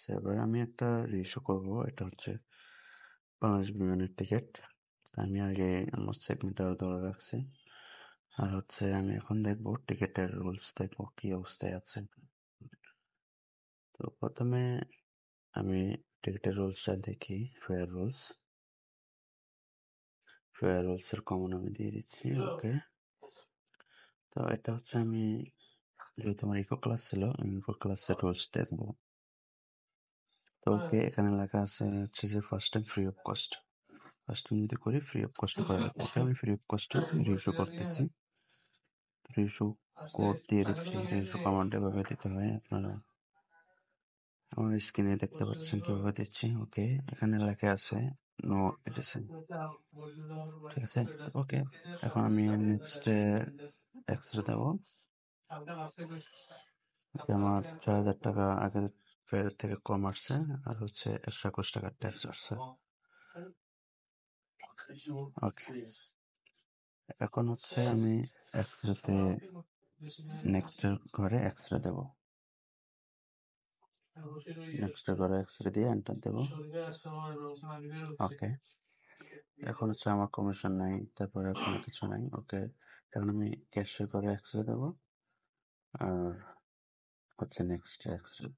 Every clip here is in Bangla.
আচ্ছা, এবার আমি একটা রিইস্যু করবো। এটা হচ্ছে বাংলাদেশ বিমানের টিকিট। আমি আগে আমার সেগমেন্ট আরো ধরে রাখছি। আর হচ্ছে আমি এখন দেখবো টিকিটের রুলস, দেখবো কি অবস্থায় আছে। তো প্রথমে আমি টিকিটের রুলসটা দেখি। ফেয়ার রুলসের কমন আমি দিয়ে দিচ্ছি। ওকে, তো এটা হচ্ছে আমি যেহেতু আমার ইকো ক্লাস ছিল, আমি ইকো ক্লাসের রুলস দেখবো। তো ওকে, এখানে লেখা আছে হচ্ছে যে first time free of cost. First time যদি করি ফ্রি অফ কস্ট করে রাখবো। ওকে, আমি ফ্রি অফ কস্ট রিইস্যু করতেছি। রিইস্যু কোড দিয়ে দিচ্ছি। রিইস্যু কমান্ড এভাবে দিতে হয়, আপনারা আমার স্ক্রিনে দেখতে পাচ্ছেন কিভাবে দিচ্ছি। ওকে, এখানে লেখা আছে নো এডিসন, ঠিক আছে। ওকে, এখন আমি নেক্সট এক্সরে দেবো। আমার 4,000 টাকা আগে ফেরত থেকে কম আসছে, আর হচ্ছে 121 টাকার ট্যাক্স আসছে। ওকে, এখন হচ্ছে আমি এক্সরেতে নেক্সট ঘরে এক্সরে দেবো। নেক্সট ঘরে এক্সরে দিয়ে এন্টার দেবো। ওকে, এখন হচ্ছে আমার কমিশন নাই, তারপরে কোনো কিছু নাই। ওকে, এখন আমি ক্যাশে করে এক্সরে দেবো। আর হচ্ছে নেক্সট এক্সরে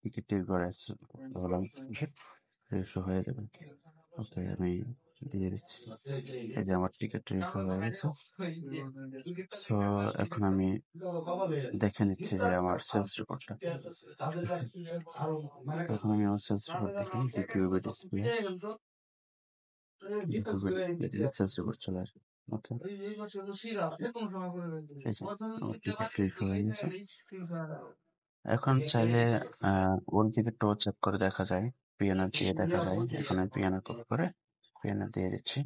টিকিটের ঘরে এক্সরে করতে হলাম, টিকিট রিইস্যু হয়ে যাবে। ওকে, আমি দিয়ে দিচ্ছি। এই যে আমার টিকিট রিইস্যু হয়ে গেছে। সো এখন আমি দেখে নিচ্ছি যে আমার সেলস রিপোর্টটা। এখন আমি আমার সেলস রিপোর্ট দেখি। ডিকিউবি ডিসপ্লে দিলে সেলস রিপোর্ট চলে আসবে। ওকে, এই যে আমার টিকিট রিইস্যু হয়ে গেছে। এখন চাইলে ওর টিকিটটাও চেক করে দেখা যায়, পিএনআর দিয়ে দেখা যায়। এখানে পিএনআর কপি করে পিএনআর দিয়ে দিচ্ছি।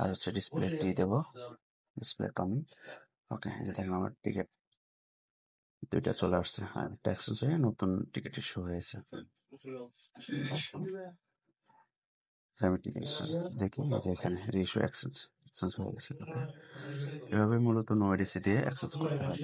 আর হচ্ছে ডিসপ্লে টি দেবো, ডিসপ্লে কমিং। ওকে, এই যে দেখেন আমার টিকিট দুইটা চলে আসছে, আর একটা অ্যাক্সেস হয়ে নতুন টিকিট ইস্যু হয়েছে। আমি টিকিট দেখি, এই যে এখানে রিইস্যু অ্যাক্সেস হয়ে গেছে। এভাবে মূলত নো এডিসি দিয়ে অ্যাক্সেস করতে হয়।